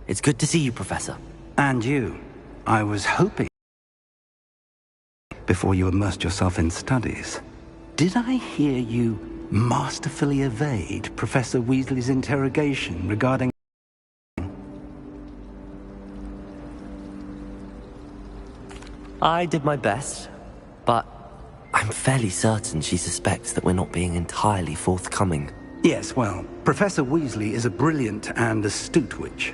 It's good to see you, Professor. And you. I was hoping before you immersed yourself in studies. Did I hear you masterfully evade Professor Weasley's interrogation regarding... I did my best, but I'm fairly certain she suspects that we're not being entirely forthcoming. Yes, well, Professor Weasley is a brilliant and astute witch.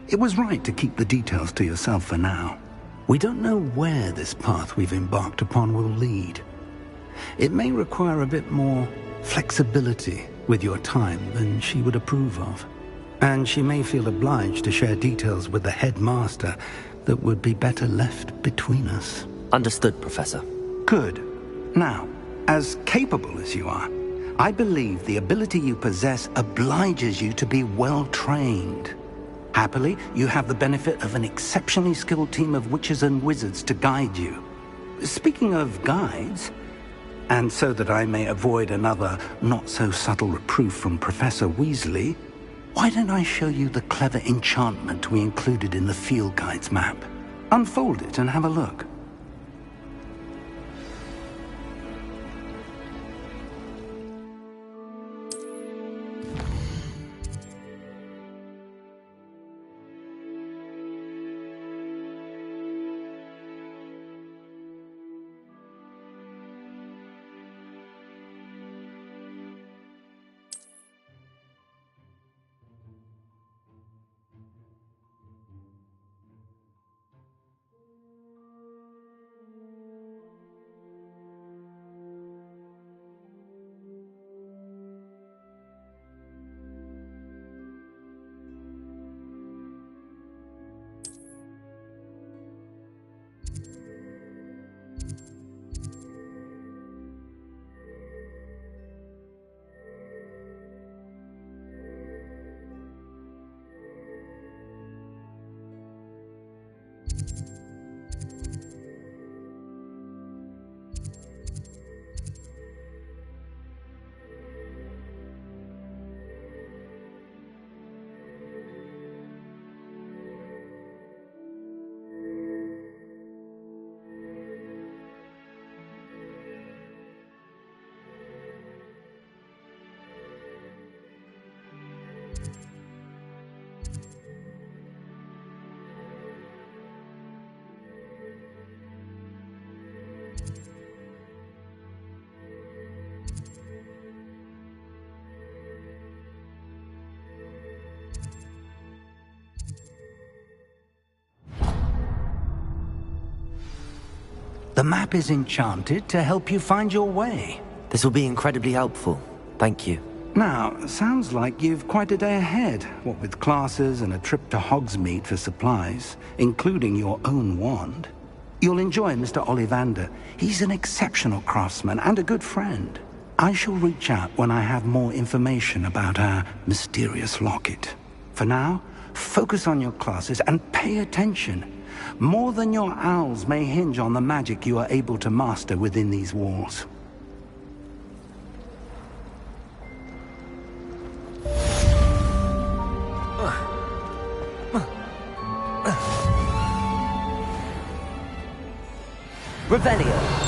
It was right to keep the details to yourself for now. We don't know where this path we've embarked upon will lead. It may require a bit more flexibility with your time than she would approve of. And she may feel obliged to share details with the headmaster that would be better left between us. Understood, Professor. Good. Now, as capable as you are, I believe the ability you possess obliges you to be well trained. Happily, you have the benefit of an exceptionally skilled team of witches and wizards to guide you. Speaking of guides, and so that I may avoid another not-so-subtle reproof from Professor Weasley, why don't I show you the clever enchantment we included in the field guide's map? Unfold it and have a look. The map is enchanted to help you find your way. This will be incredibly helpful. Thank you. Now, sounds like you've quite a day ahead, what with classes and a trip to Hogsmeade for supplies, including your own wand. You'll enjoy Mr. Ollivander. He's an exceptional craftsman and a good friend. I shall reach out when I have more information about our mysterious locket. For now, focus on your classes and pay attention. More than your owls may hinge on the magic you are able to master within these walls. Revelio.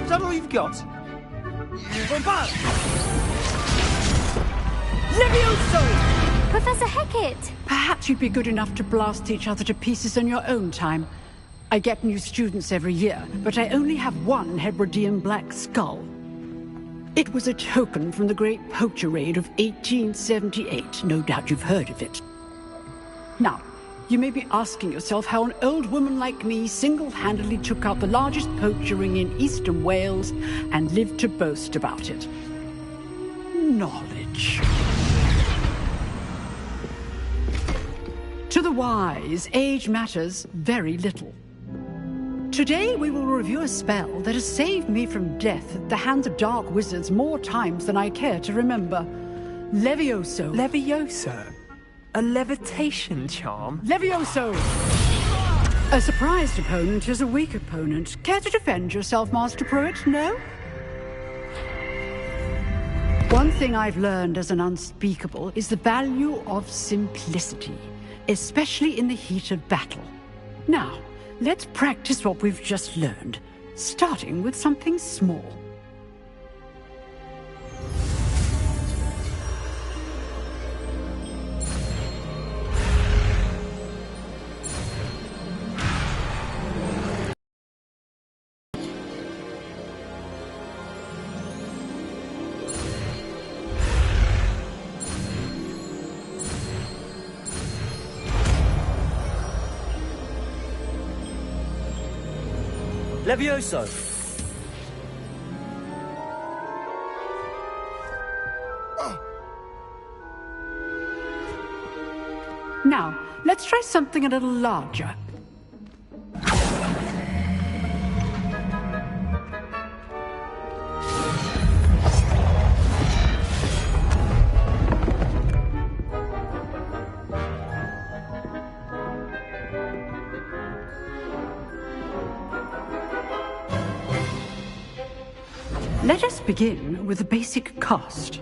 Is that all you've got? Bombard! Levioso! Professor Hecat! Perhaps you'd be good enough to blast each other to pieces in your own time. I get new students every year, but I only have one Hebridean black skull. It was a token from the Great Poacher Raid of 1878. No doubt you've heard of it. Now, you may be asking yourself how an old woman like me single-handedly took out the largest poacher ring in eastern Wales and lived to boast about it. Knowledge. To the wise, age matters very little. Today we will review a spell that has saved me from death at the hands of dark wizards more times than I care to remember. Levioso. Levioso? A levitation charm? Levioso! A surprised opponent is a weak opponent. Care to defend yourself, Master Pruitt? No? One thing I've learned as an unspeakable is the value of simplicity, especially in the heat of battle. Now, let's practice what we've just learned, starting with something small. Levioso! Now, let's try something a little larger. Let us begin with the basic cast.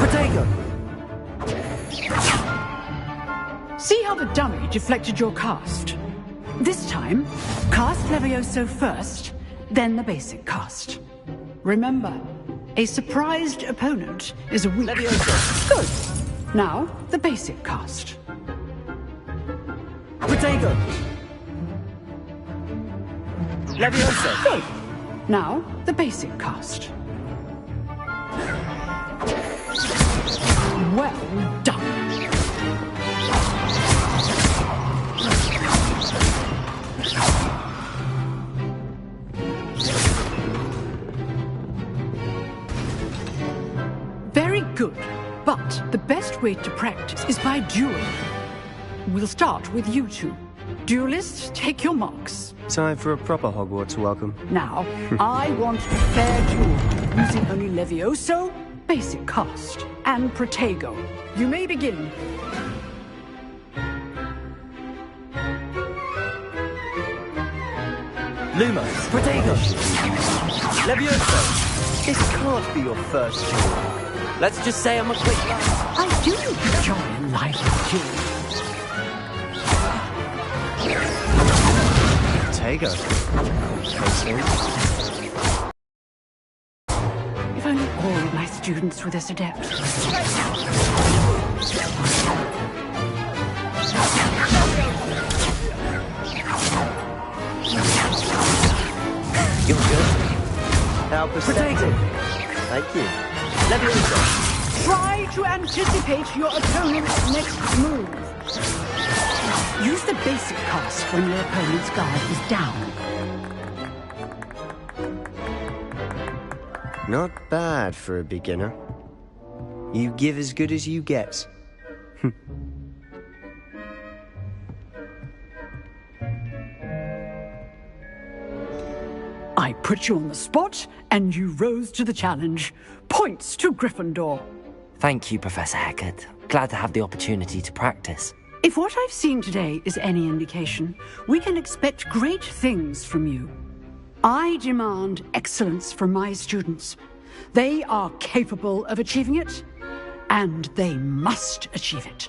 Protego! See how the dummy deflected your cast? This time, cast Levioso first, then the basic cast. Remember, a surprised opponent is a weak... Levioso! Good. Now, the basic cast. Protego! Levioso! Good. Now, the basic cast. Well done. Very good. But the best way to practice is by dueling. We'll start with you two. Duelists, take your marks. Time for a proper Hogwarts welcome. Now, I want a fair duel, using only Levioso, basic cast, and Protego. You may begin. Lumos! Protego! Levioso! This can't be your first duel. Let's just say I'm a quick learner. I do enjoy a lively duel. Protego. If only all of my students were this adept. You're good. How perceptive. Thank you. Levioso! Try to anticipate your opponent's next move. Use the basic cast when your opponent's guard is down. Not bad for a beginner. You give as good as you get. I put you on the spot, and you rose to the challenge. Points to Gryffindor. Thank you, Professor Hecat. Glad to have the opportunity to practice. If what I've seen today is any indication, we can expect great things from you. I demand excellence from my students. They are capable of achieving it, and they must achieve it.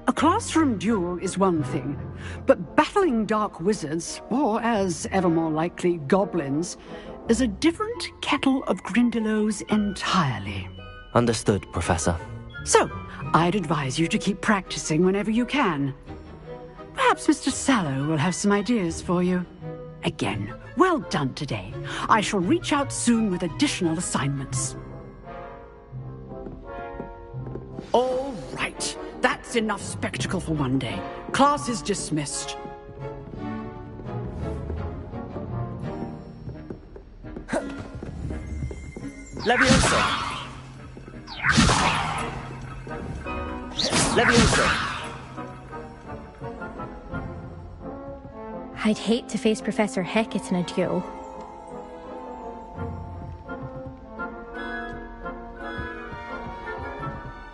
A classroom duel is one thing, but battling dark wizards, or as ever more likely, goblins, is a different kettle of Grindylows entirely. Understood, Professor. So, I'd advise you to keep practicing whenever you can. Perhaps Mr. Sallow will have some ideas for you. Again, well done today. I shall reach out soon with additional assignments. All right. That's enough spectacle for one day. Class is dismissed. Levioso! Levioso! I'd hate to face Professor Hecat in a duel.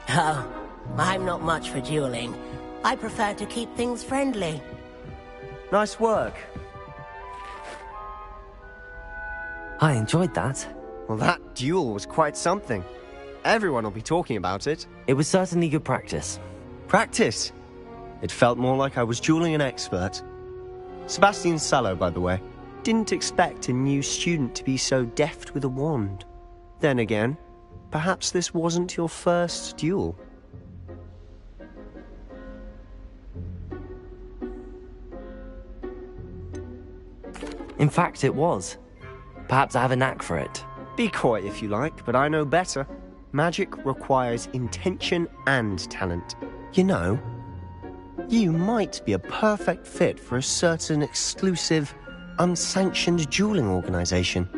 Oh, I'm not much for dueling. I prefer to keep things friendly. Nice work. I enjoyed that. Well, that duel was quite something. Everyone will be talking about it. It was certainly good practice. Practice? It felt more like I was dueling an expert. Sebastian Sallow, by the way. Didn't expect a new student to be so deft with a wand. Then again, perhaps this wasn't your first duel. In fact, it was. Perhaps I have a knack for it. Be coy if you like, but I know better. Magic requires intention and talent. You know, you might be a perfect fit for a certain exclusive, unsanctioned dueling organization.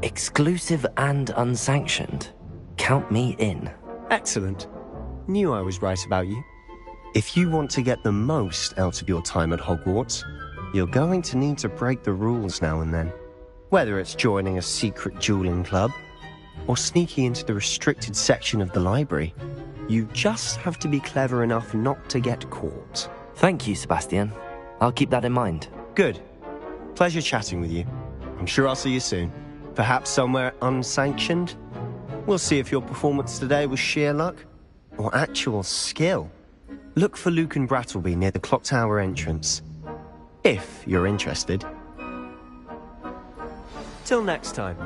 Exclusive and unsanctioned. Count me in. Excellent. Knew I was right about you. If you want to get the most out of your time at Hogwarts, you're going to need to break the rules now and then. Whether it's joining a secret dueling club, or sneaking into the restricted section of the library, you just have to be clever enough not to get caught. Thank you, Sebastian. I'll keep that in mind. Good. Pleasure chatting with you. I'm sure I'll see you soon. Perhaps somewhere unsanctioned? We'll see if your performance today was sheer luck or actual skill. Look for Luke and Brattleby near the clock tower entrance, if you're interested. Till next time.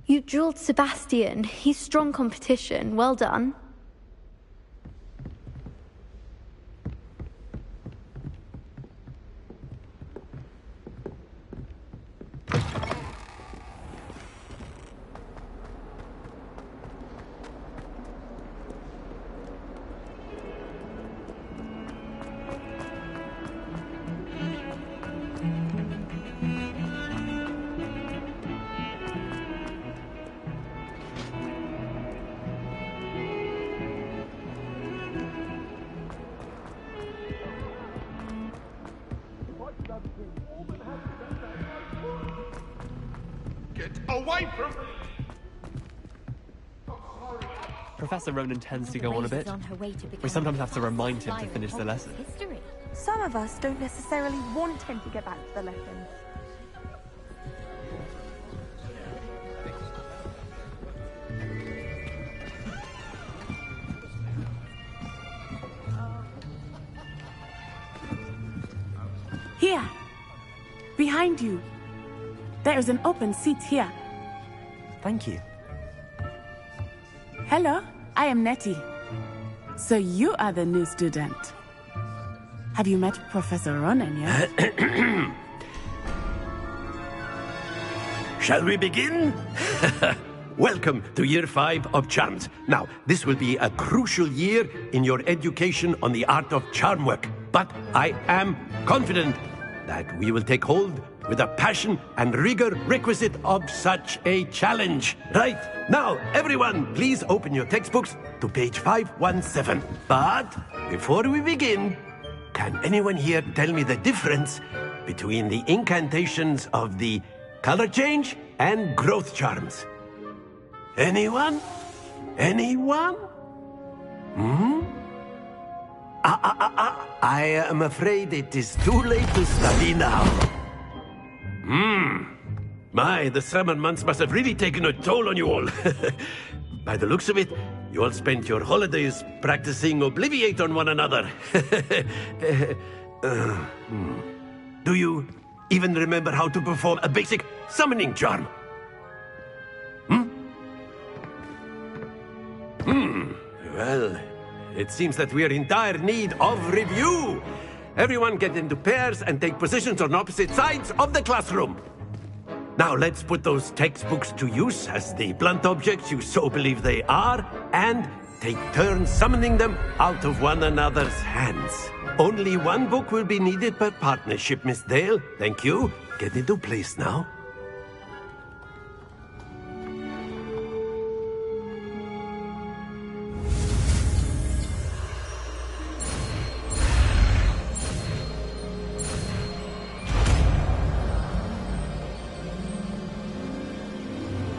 You drilled Sebastian. He's strong competition. Well done. Get away from me! Professor Ronan tends to go on a bit. We sometimes have to remind him to finish the lesson. Some of us don't necessarily want him to get back to the lesson. Here! Behind you! There is an open seat here. Thank you. Hello, I am Nettie. So you are the new student. Have you met Professor Ronan yet? Shall we begin? Welcome to Year 5 of Charms. Now, this will be a crucial year in your education on the art of charm work. But I am confident that we will take hold with the passion and rigor requisite of such a challenge. Right, now, everyone, please open your textbooks to page 517. But before we begin, can anyone here tell me the difference between the incantations of the color change and growth charms? Anyone? Anyone? I am afraid it is too late to study now. My, the summer months must have really taken a toll on you all. By the looks of it, you all spent your holidays practicing Obliviate on one another. Do you even remember how to perform a basic summoning charm? Well, it seems that we are in dire need of review. Everyone get into pairs and take positions on opposite sides of the classroom. Now let's put those textbooks to use as the blunt objects you so believe they are, and take turns summoning them out of one another's hands. Only one book will be needed per partnership, Miss Dale. Thank you. Get into place now.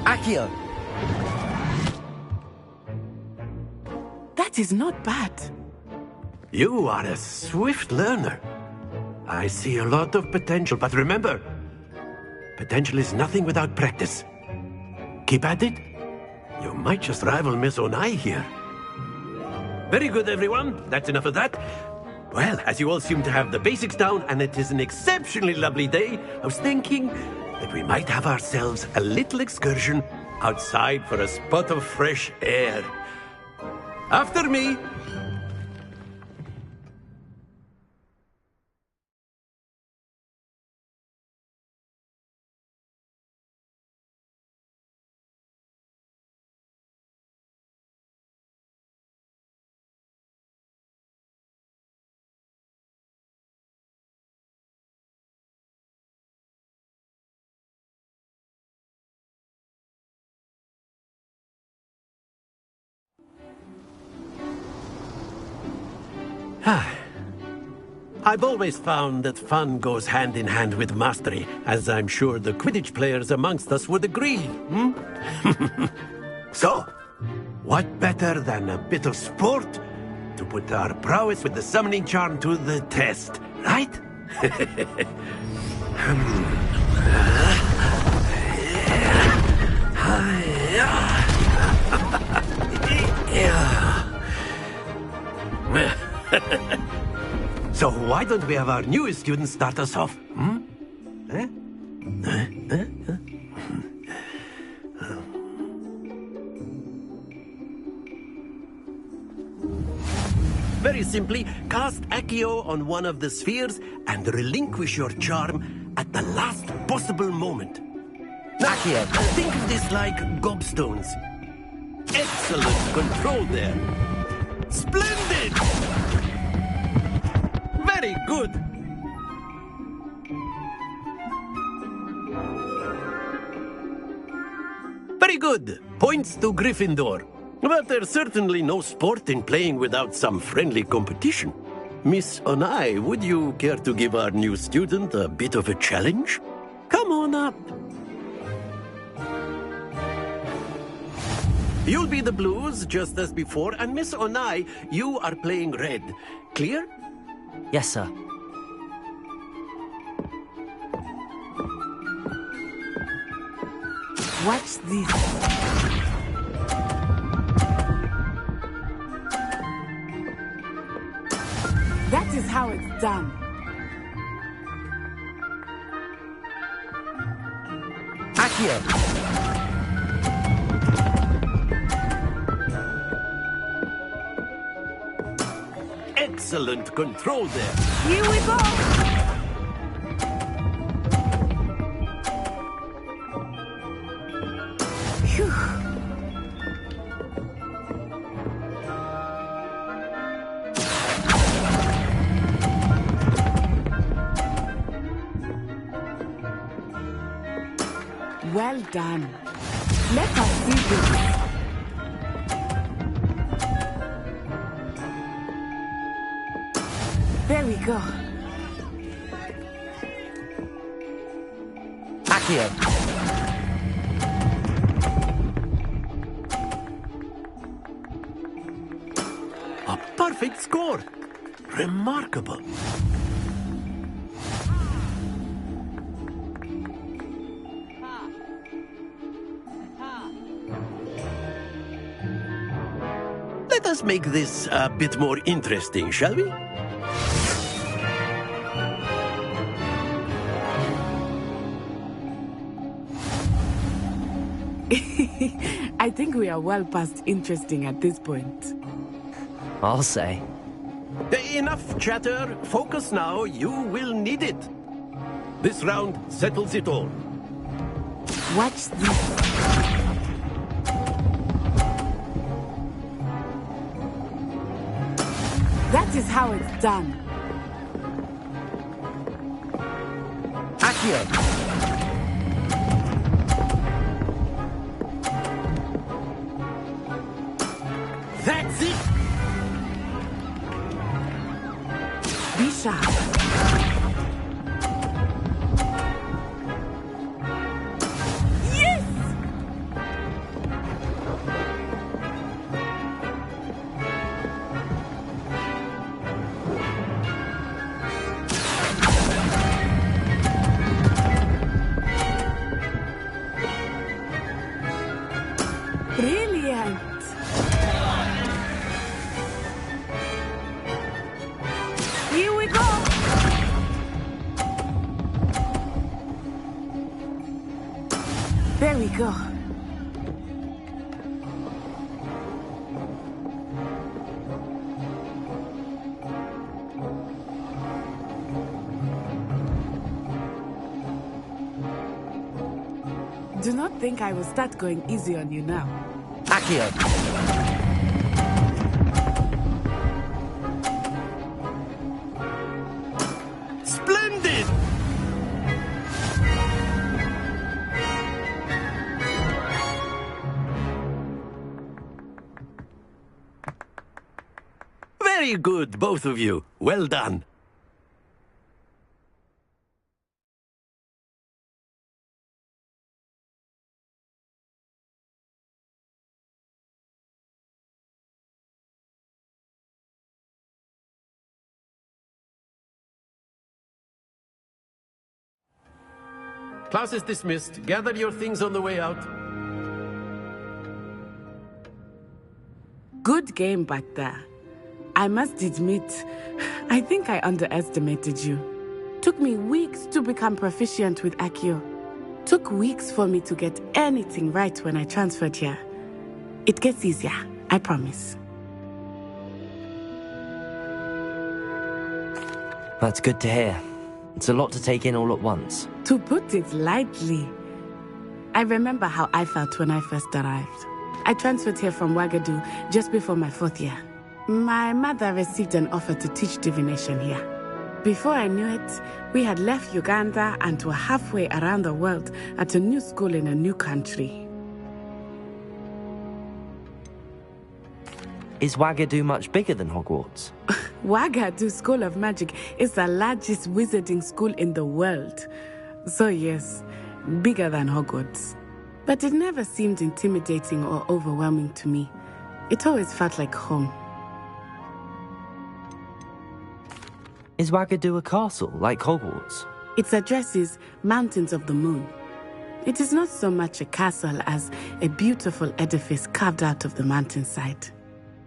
Accio! That is not bad. You are a swift learner. I see a lot of potential, but remember, potential is nothing without practice. Keep at it. You might just rival Miss Onai here. Very good, everyone. That's enough of that. Well, as you all seem to have the basics down, and it is an exceptionally lovely day, I was thinking that we might have ourselves a little excursion outside for a spot of fresh air. After me. I've always found that fun goes hand in hand with mastery, as I'm sure the Quidditch players amongst us would agree. So, what better than a bit of sport to put our prowess with the summoning charm to the test, right? So why don't we have our newest student start us off? Very simply, cast Accio on one of the spheres and relinquish your charm at the last possible moment. Accio, think of this like gobstones. Excellent control there. Splendid! Very good. Very good. Points to Gryffindor. But there's certainly no sport in playing without some friendly competition. Miss Onai, would you care to give our new student a bit of a challenge? Come on up. You'll be the blues, just as before, and Miss Onai, you are playing red. Clear? Yes, sir. Watch this. That is how it's done. Accio! Excellent control there. Here we go. Phew. Well done. Let us see this. There we go. Accio! A perfect score. Remarkable. Let us make this a bit more interesting, shall we? I think we are well past interesting at this point. I'll say. Enough chatter. Focus now. You will need it. This round settles it all. Watch this. That is how it's done. Accio! That's it! Be sharp. Yes! go. Do not think I will start going easy on you now. Accio! Splendid! Very good, both of you. Well done. Class is dismissed. Gather your things on the way out. Good game back there. I must admit, I think I underestimated you. Took me weeks to become proficient with Accio. Took weeks for me to get anything right when I transferred here. It gets easier, I promise. That's good to hear. It's a lot to take in all at once. To put it lightly, I remember how I felt when I first arrived. I transferred here from Ouagadougou just before my 4th year. My mother received an offer to teach divination here. Before I knew it, we had left Uganda and were halfway around the world at a new school in a new country. Is Ouagadougou much bigger than Hogwarts? Ouagadougou School of Magic is the largest wizarding school in the world. So yes, bigger than Hogwarts. But it never seemed intimidating or overwhelming to me. It always felt like home. Is Ouagadougou a castle, like Hogwarts? Its address is Mountains of the Moon. It is not so much a castle as a beautiful edifice carved out of the mountainside.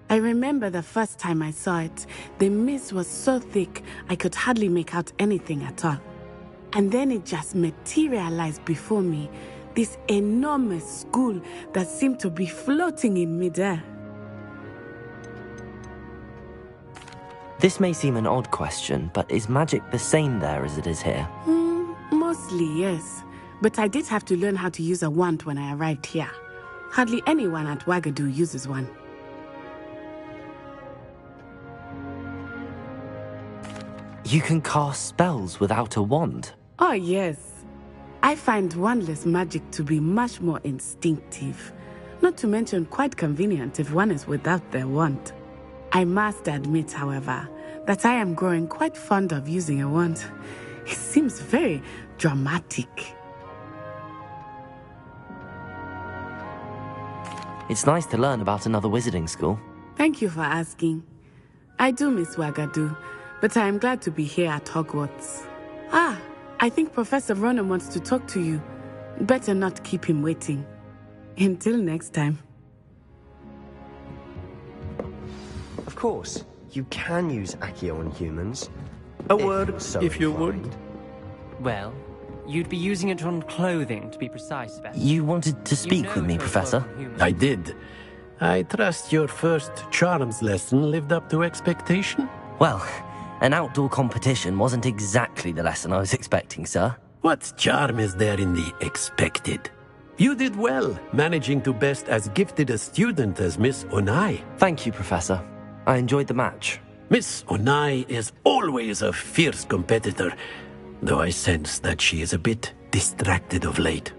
I remember the first time I saw it, the mist was so thick I could hardly make out anything at all. And then it just materialized before me, this enormous school that seemed to be floating in midair. This may seem an odd question, but is magic the same there as it is here? Mostly, yes. But I did have to learn how to use a wand when I arrived here. Hardly anyone at Ouagadougou uses one. You can cast spells without a wand? Oh, yes. I find wandless magic to be much more instinctive. Not to mention quite convenient if one is without their wand. I must admit, however, that I am growing quite fond of using a wand. It seems very dramatic. It's nice to learn about another wizarding school. Thank you for asking. I do miss Ouagadougou, but I am glad to be here at Hogwarts. I think Professor Ronan wants to talk to you. Better not keep him waiting. Until next time. Of course, you can use Accio on humans. A word, if you would. Well, you'd be using it on clothing, to be precise, Beth. You wanted to speak with me, Professor? I did. I trust your first charms lesson lived up to expectation? Well, an outdoor competition wasn't exactly the lesson I was expecting, sir. What charm is there in the expected? You did well, managing to best as gifted a student as Miss Onai. Thank you, Professor. I enjoyed the match. Miss Onai is always a fierce competitor, though I sense that she is a bit distracted of late.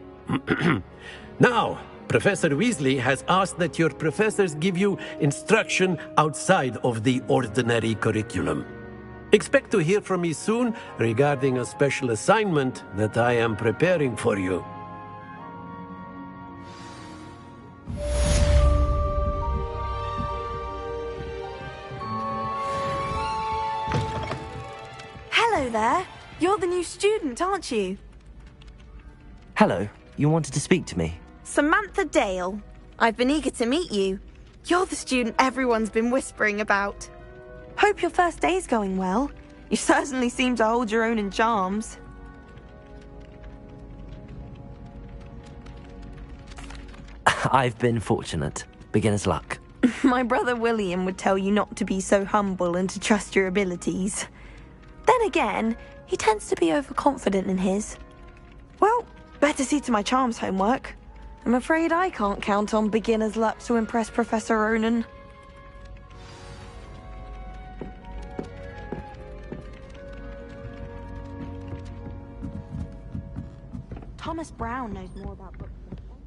Now, Professor Weasley has asked that your professors give you instruction outside of the ordinary curriculum. Expect to hear from me soon regarding a special assignment that I am preparing for you. Hello there. You're the new student, aren't you? Hello. You wanted to speak to me? Samantha Dale. I've been eager to meet you. You're the student everyone's been whispering about. Hope your first day's going well. You certainly seem to hold your own in charms. I've been fortunate. Beginner's luck. My brother William would tell you not to be so humble and to trust your abilities. Then again, he tends to be overconfident in his. Well, better see to my charms homework. I'm afraid I can't count on beginner's luck to impress Professor Ronan. Thomas Brown knows more about books.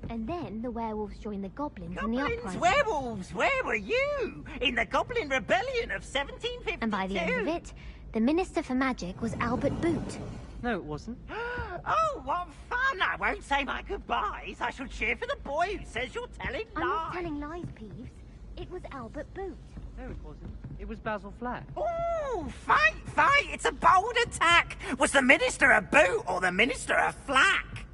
And then the werewolves joined the goblins in the Goblins, uprising. werewolves, where were you? In the Goblin Rebellion of 1752. And by the end of it, the Minister for Magic was Albert Boot. No, it wasn't. Oh, what fun! I won't say my goodbyes. I shall cheer for the boy who says you're telling lies. I'm not telling lies, Peeves. It was Albert Boot. No, it wasn't. It was Basil Flack. Oh, fight, fight! It's a bold attack. Was the Minister a boot or the Minister a flack?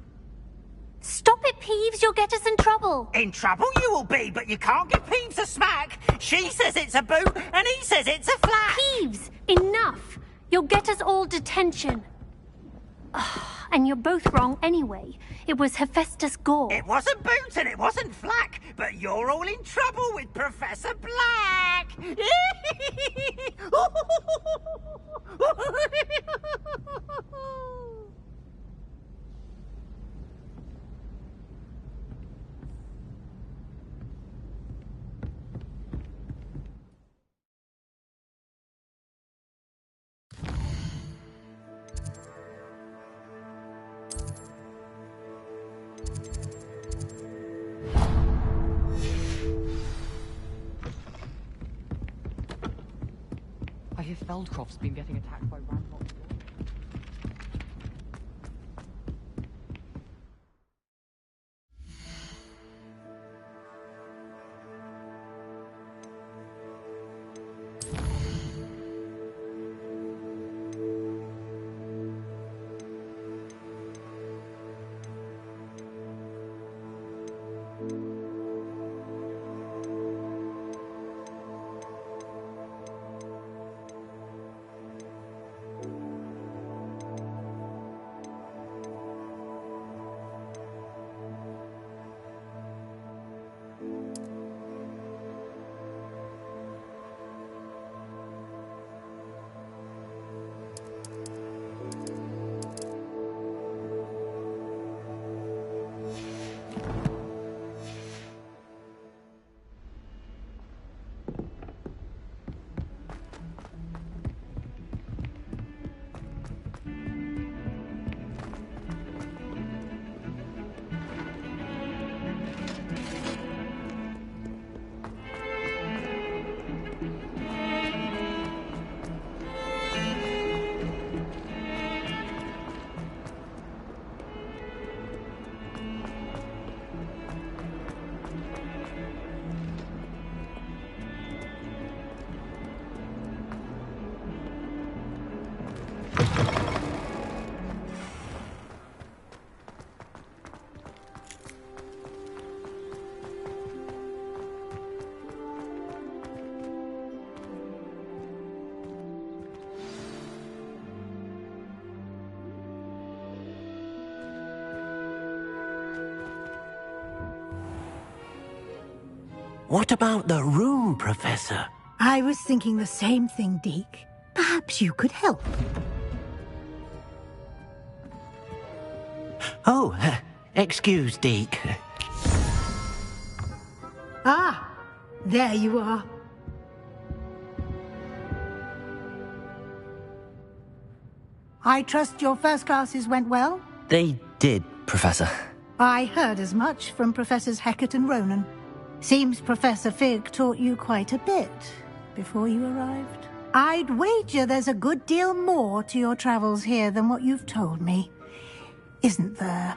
Stop it, Peeves. You'll get us in trouble. In trouble you will be, but you can't give Peeves a smack. She says it's a boot, and he says it's a flack. Peeves, enough. You'll get us all detention. And you're both wrong anyway. It was Hephaestus Gore. It wasn't boot and it wasn't flack, but you're all in trouble with Professor Black. I hear Feldcroft's been getting attacked by Randolph. What about the room, Professor? I was thinking the same thing, Deke. Perhaps you could help. Oh, excuse, Deke. Ah, there you are. I trust your first classes went well? They did, Professor. I heard as much from Professors Hecat and Ronan. Seems Professor Fig taught you quite a bit before you arrived. I'd wager there's a good deal more to your travels here than what you've told me. Isn't there?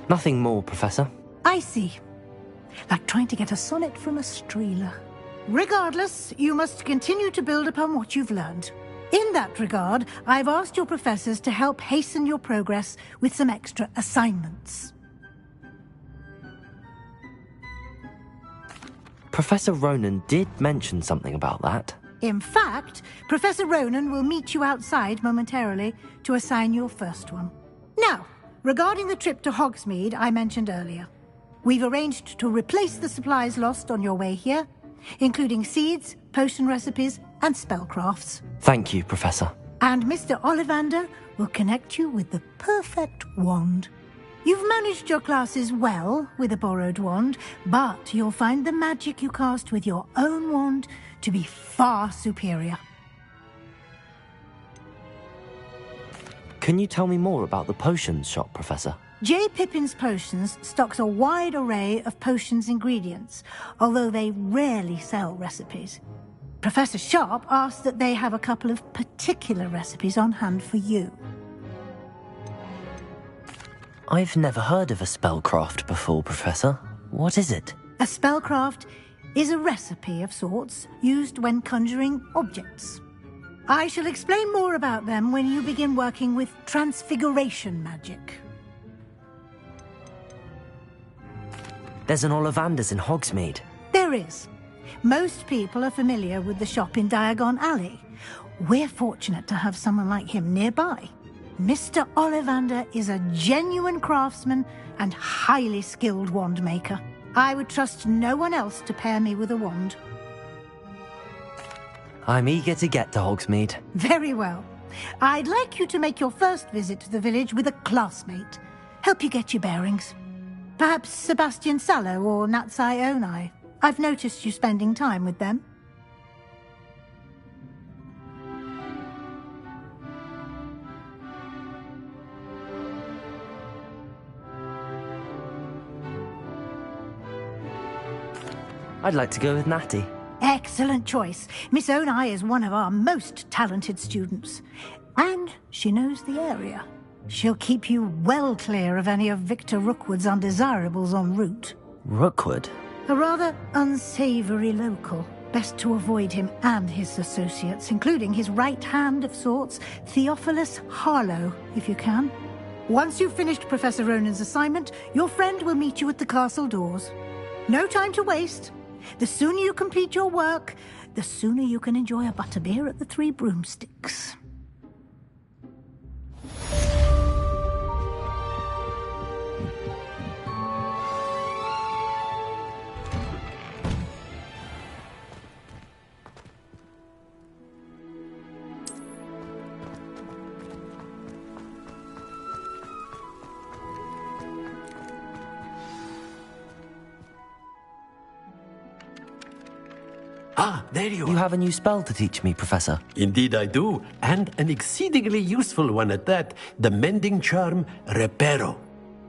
Nothing more, Professor. I see. Like trying to get a sonnet from a streeler. Regardless, you must continue to build upon what you've learned. In that regard, I've asked your professors to help hasten your progress with some extra assignments. Professor Ronan did mention something about that. In fact, Professor Ronan will meet you outside momentarily to assign your first one. Now, regarding the trip to Hogsmeade I mentioned earlier, we've arranged to replace the supplies lost on your way here, including seeds, potion recipes, and spellcrafts. Thank you, Professor. And Mr. Ollivander will connect you with the perfect wand. You've managed your classes well with a borrowed wand, but you'll find the magic you cast with your own wand to be far superior. Can you tell me more about the potions shop, Professor? J. Pippin's Potions stocks a wide array of potions ingredients, although they rarely sell recipes. Professor Sharp asked that they have a couple of particular recipes on hand for you. I've never heard of a spellcraft before, Professor. What is it? A spellcraft is a recipe of sorts used when conjuring objects. I shall explain more about them when you begin working with transfiguration magic. There's an Ollivander's in Hogsmeade. There is. Most people are familiar with the shop in Diagon Alley. We're fortunate to have someone like him nearby. Mr. Ollivander is a genuine craftsman and highly skilled wand maker. I would trust no one else to pair me with a wand. I'm eager to get to Hogsmeade. Very well. I'd like you to make your first visit to the village with a classmate. Help you get your bearings. Perhaps Sebastian Sallow or Natsai Onai. I've noticed you spending time with them. I'd like to go with Natty. Excellent choice. Miss Onai is one of our most talented students. And she knows the area. She'll keep you well clear of any of Victor Rookwood's undesirables en route. Rookwood? A rather unsavoury local. Best to avoid him and his associates, including his right hand of sorts, Theophilus Harlow, if you can. Once you've finished Professor Ronan's assignment, your friend will meet you at the castle doors. No time to waste. The sooner you complete your work, the sooner you can enjoy a butterbeer at the Three Broomsticks. Ah, there you are. You have a new spell to teach me, Professor. Indeed I do, and an exceedingly useful one at that. The mending charm, Reparo.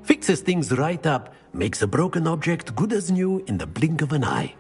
Fixes things right up, makes a broken object good as new in the blink of an eye.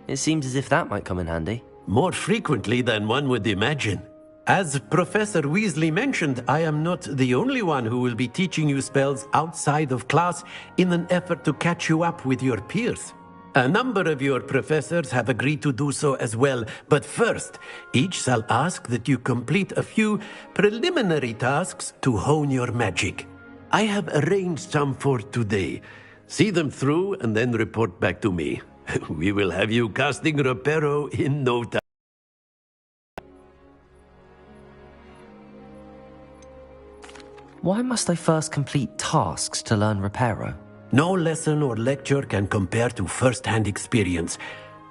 It seems as if that might come in handy. More frequently than one would imagine. As Professor Weasley mentioned, I am not the only one who will be teaching you spells outside of class in an effort to catch you up with your peers. A number of your professors have agreed to do so as well, but first, each shall ask that you complete a few preliminary tasks to hone your magic. I have arranged some for today. See them through and then report back to me. We will have you casting Reparo in no time. Why must I first complete tasks to learn Reparo? No lesson or lecture can compare to first-hand experience,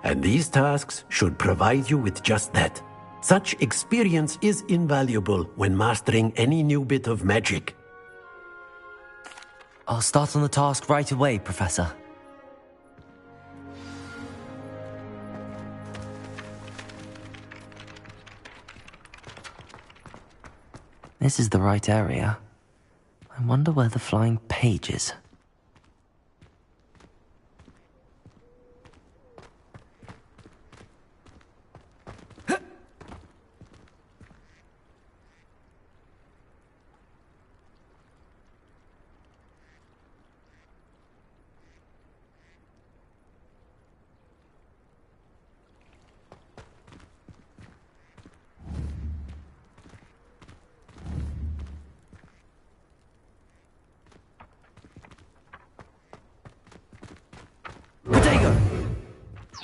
and these tasks should provide you with just that. Such experience is invaluable when mastering any new bit of magic. I'll start on the task right away, Professor. This is the right area. I wonder where the flying page is.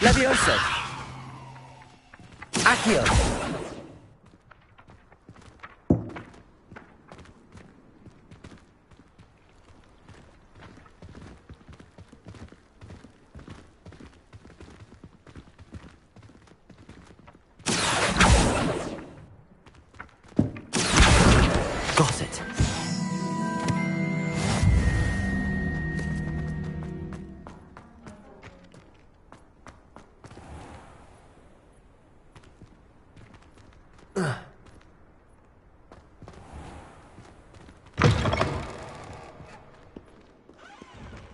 Levioso! Accio! Got it.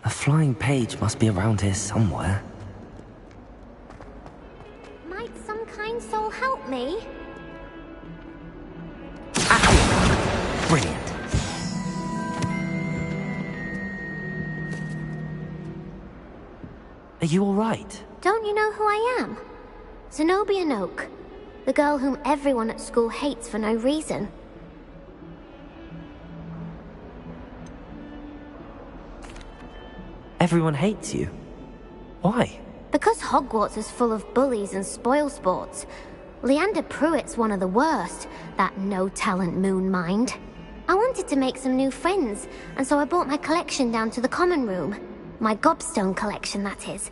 A flying page must be around here somewhere. Might some kind soul help me? Brilliant. Are you all right? Don't you know who I am? Zenobia Noak. The girl whom everyone at school hates for no reason. Everyone hates you. Why? Because Hogwarts is full of bullies and spoilsports. Leander Pruitt's one of the worst, that no-talent moon mind. I wanted to make some new friends, and so I brought my collection down to the common room. My gobstone collection, that is.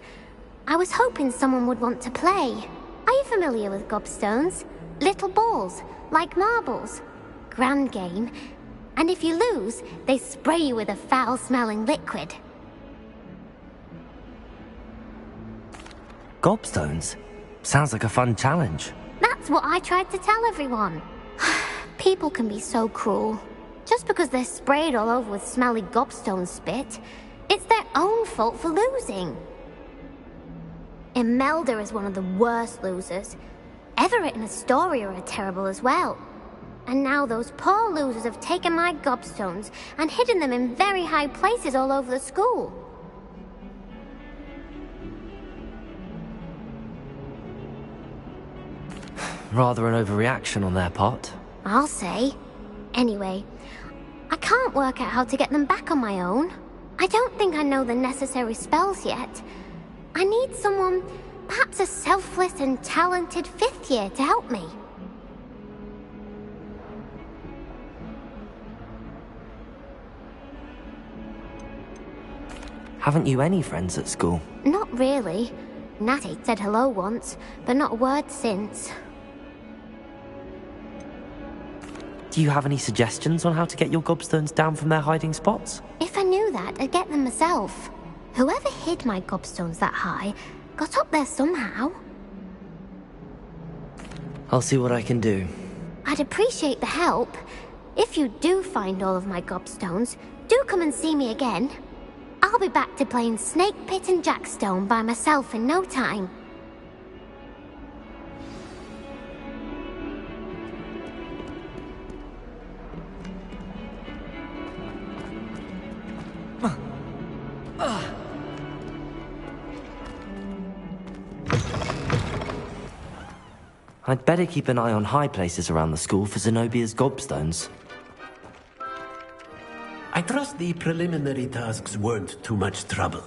I was hoping someone would want to play. Are you familiar with gobstones? Little balls, like marbles. Grand game. And if you lose, they spray you with a foul-smelling liquid. Gobstones? Sounds like a fun challenge. That's what I tried to tell everyone. People can be so cruel. Just because they're sprayed all over with smelly gobstone spit, it's their own fault for losing. Imelda is one of the worst losers. Everett and Astoria are terrible as well. And now those poor losers have taken my gobstones and hidden them in very high places all over the school. Rather an overreaction on their part. I'll say. Anyway, I can't work out how to get them back on my own. I don't think I know the necessary spells yet. I need someone, perhaps a selfless and talented fifth year to help me. Haven't you any friends at school? Not really. Natty said hello once, but not a word since. Do you have any suggestions on how to get your gobstones down from their hiding spots? If I knew that, I'd get them myself. Whoever hid my gobstones that high got up there somehow. I'll see what I can do. I'd appreciate the help. If you do find all of my gobstones, do come and see me again. I'll be back to playing Snake Pit and Jackstone by myself in no time. I'd better keep an eye on high places around the school for Zenobia's gobstones. I trust the preliminary tasks weren't too much trouble.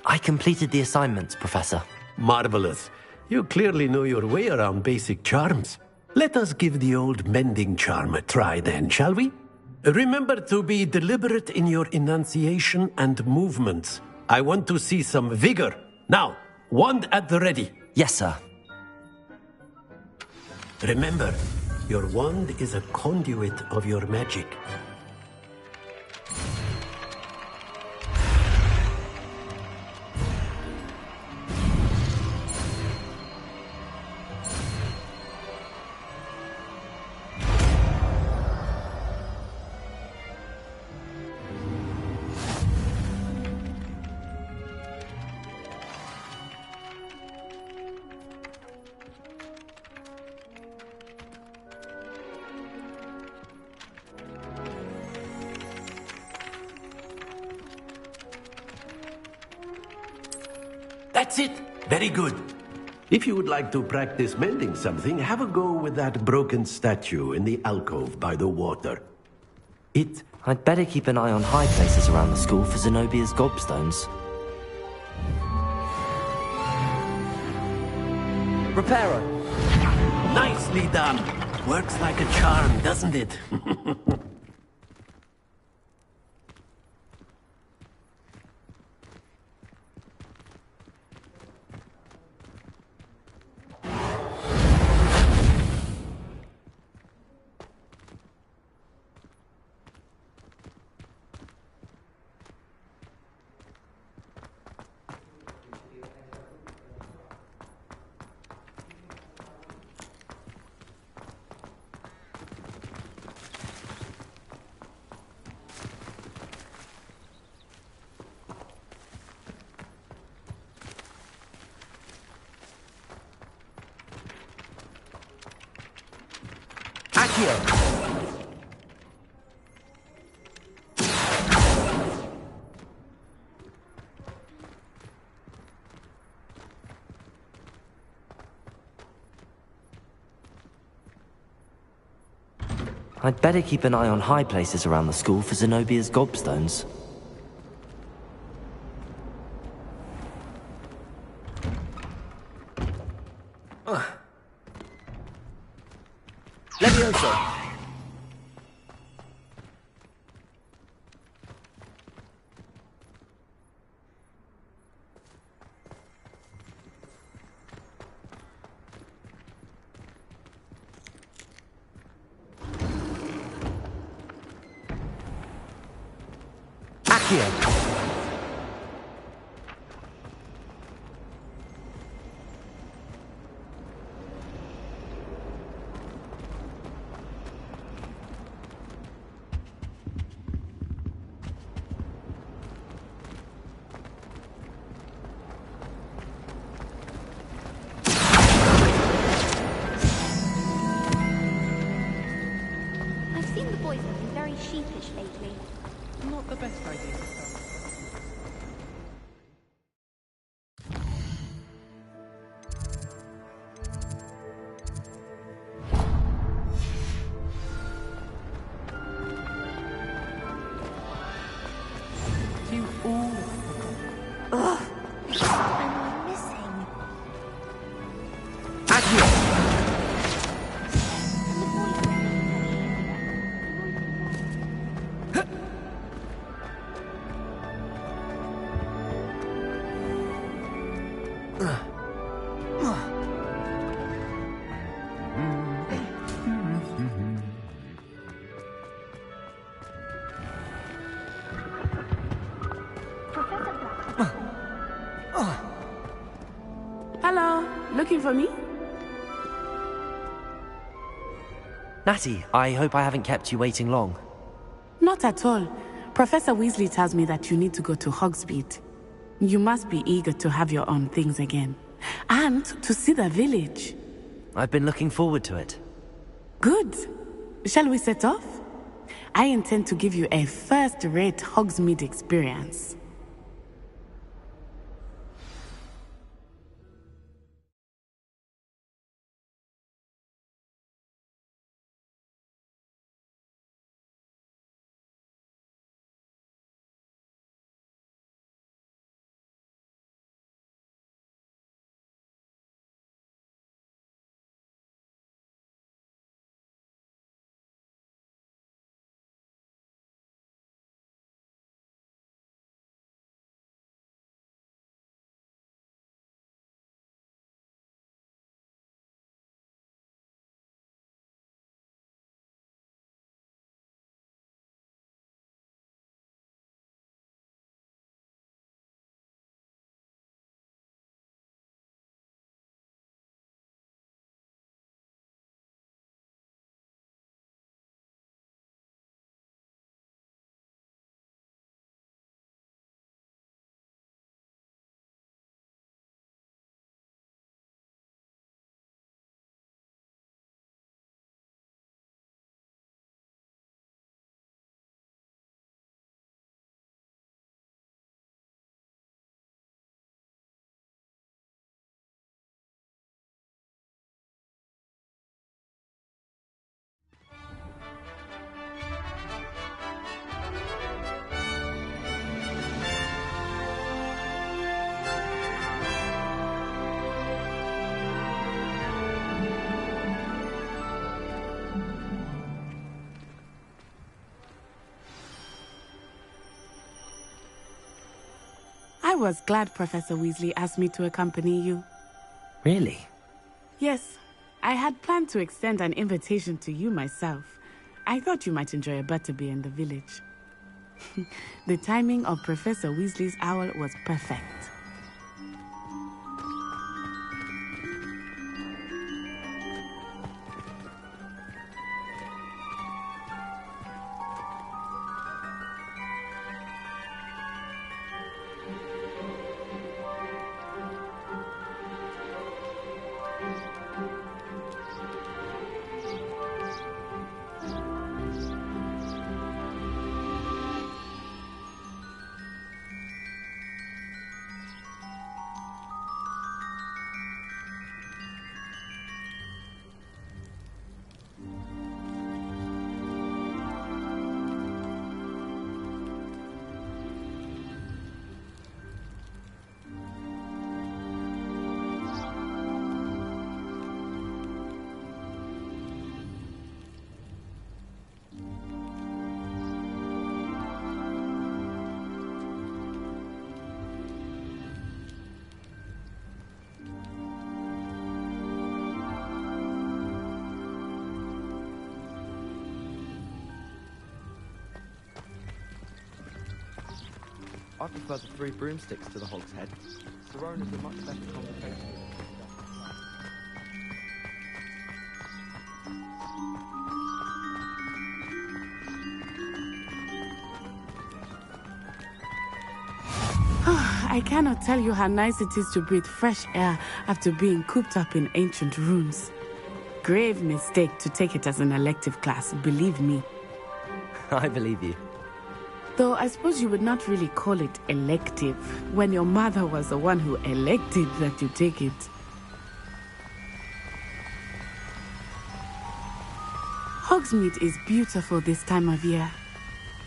I completed the assignments, Professor. Marvelous. You clearly know your way around basic charms. Let us give the old mending charm a try then, shall we? Remember to be deliberate in your enunciation and movements. I want to see some vigor. Now, wand at the ready. Yes, sir. Remember, your wand is a conduit of your magic. That's it. Very good. If you would like to practice mending something, have a go with that broken statue in the alcove by the water. I'd better keep an eye on high places around the school for Zenobia's gobstones. Reparo! Nicely done! Works like a charm, doesn't it? I'd better keep an eye on high places around the school for Zenobia's gobstones. Levioso! I've seen the boys looking very sheepish lately. Not the best idea. You all Ugh. I'm missing. Hello, looking for me? Natty, I hope I haven't kept you waiting long. Not at all. Professor Weasley tells me that you need to go to Hogsmeade. You must be eager to have your own things again. And to see the village. I've been looking forward to it. Good. Shall we set off? I intend to give you a first-rate Hogsmeade experience. I was glad Professor Weasley asked me to accompany you. Really? Yes, I had planned to extend an invitation to you myself. I thought you might enjoy a butterbeer in the village. The timing of Professor Weasley's owl was perfect. I prefer the 3 broomsticks to the Hog's Head. Sarone is a much better conversationalist. I cannot tell you how nice it is to breathe fresh air after being cooped up in ancient rooms. Grave mistake to take it as an elective class, believe me. I believe you. Though I suppose you would not really call it elective when your mother was the one who elected that you take it. Hogsmeade is beautiful this time of year.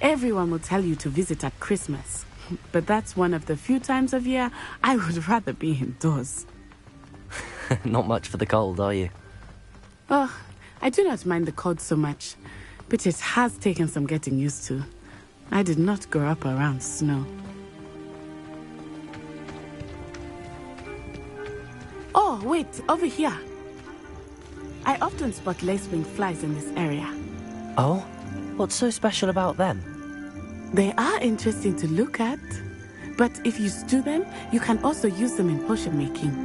Everyone will tell you to visit at Christmas, but that's one of the few times of year I would rather be indoors. Not much for the cold, are you? Oh, I do not mind the cold so much, but it has taken some getting used to. I did not grow up around snow. Oh, wait, over here. I often spot lacewing flies in this area. Oh? What's so special about them? They are interesting to look at, but if you stew them, you can also use them in potion making.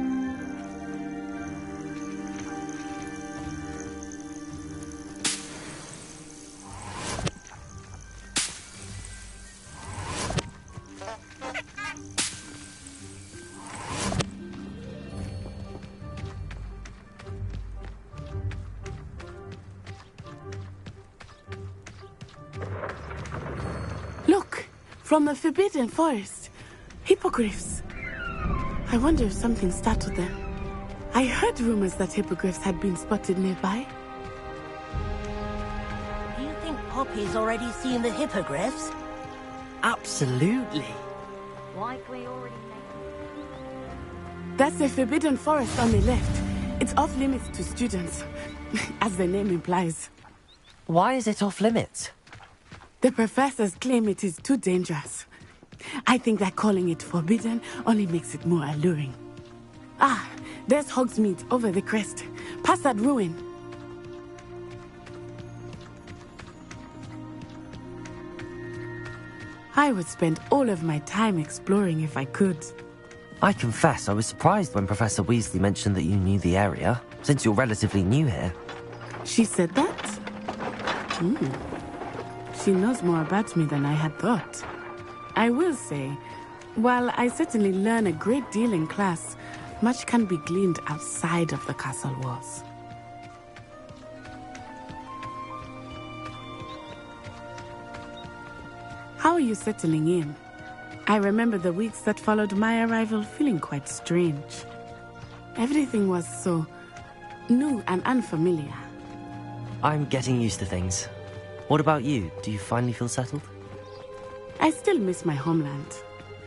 Look, from the Forbidden Forest. Hippogriffs. I wonder if something startled them. I heard rumors that hippogriffs had been spotted nearby. Do you think Poppy's already seen the hippogriffs? Absolutely. Likely already That's the Forbidden Forest on the left. It's off limits to students, as the name implies. Why is it off limits? The professors claim it is too dangerous. I think that calling it forbidden only makes it more alluring. Ah, there's Hogsmeade over the crest. Past that ruin. I would spend all of my time exploring if I could. I confess I was surprised when Professor Weasley mentioned that you knew the area, since you're relatively new here. She said that? She knows more about me than I had thought. I will say, while I certainly learn a great deal in class, much can be gleaned outside of the castle walls. How are you settling in? I remember the weeks that followed my arrival feeling quite strange. Everything was so new and unfamiliar. I'm getting used to things. What about you? Do you finally feel settled? I still miss my homeland,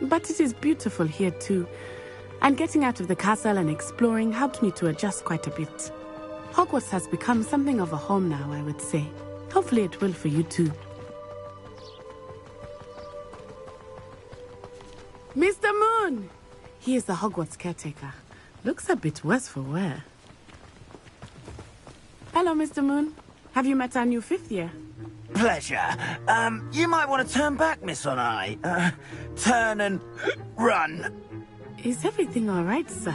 but it is beautiful here too. And getting out of the castle and exploring helped me to adjust quite a bit. Hogwarts has become something of a home now, I would say. Hopefully it will for you too. Mr. Moon! He is the Hogwarts caretaker. Looks a bit worse for wear. Hello, Mr. Moon. Have you met our new 5th year? Pleasure. You might want to turn back, Miss Onai. Turn and run. Is everything all right, sir?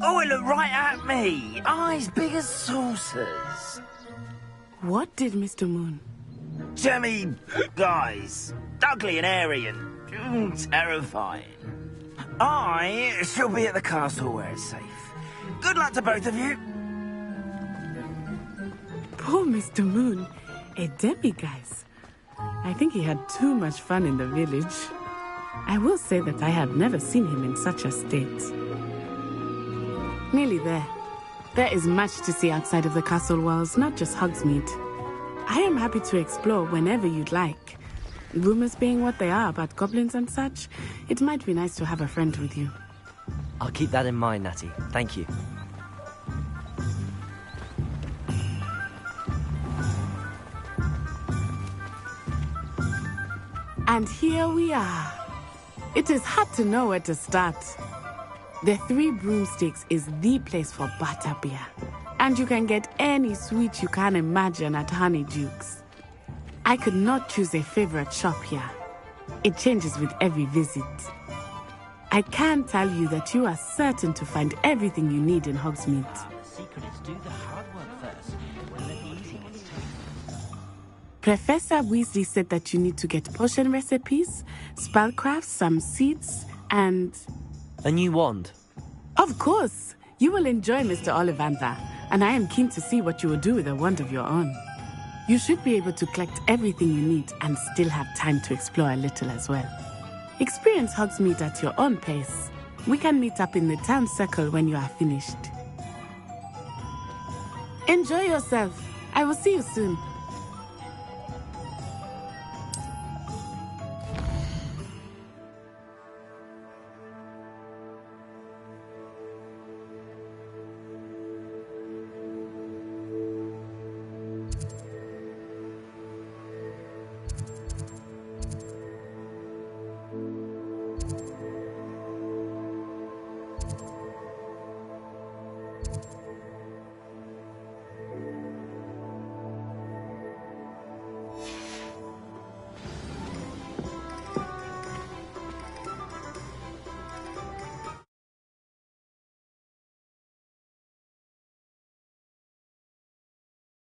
Oh, it looked right at me. Eyes big as saucers. What did Mr. Moon? Jemmy guys. Ugly and airy and terrifying. I shall be at the castle where it's safe. Good luck to both of you. Poor Mr. Moon. A demiguise. I think he had too much fun in the village. I will say that I have never seen him in such a state. Nearly there. There is much to see outside of the castle walls, not just Hogsmeade. I am happy to explore whenever you'd like. Rumors being what they are about goblins and such, it might be nice to have a friend with you. I'll keep that in mind, Natty. Thank you. And here we are. It is hard to know where to start. The Three Broomsticks is the place for butterbeer. And you can get any sweet you can imagine at Honeydukes. I could not choose a favorite shop here. It changes with every visit. I can tell you that you are certain to find everything you need in Hogsmeade. The secret is do the hard work first. We'll let the easy ones take. Professor Weasley said that you need to get potion recipes, spellcrafts, some seeds, and... A new wand? Of course! You will enjoy Mr. Ollivander, and I am keen to see what you will do with a wand of your own. You should be able to collect everything you need and still have time to explore a little as well. Experience Hogsmeade at your own pace. We can meet up in the town circle when you are finished. Enjoy yourself. I will see you soon.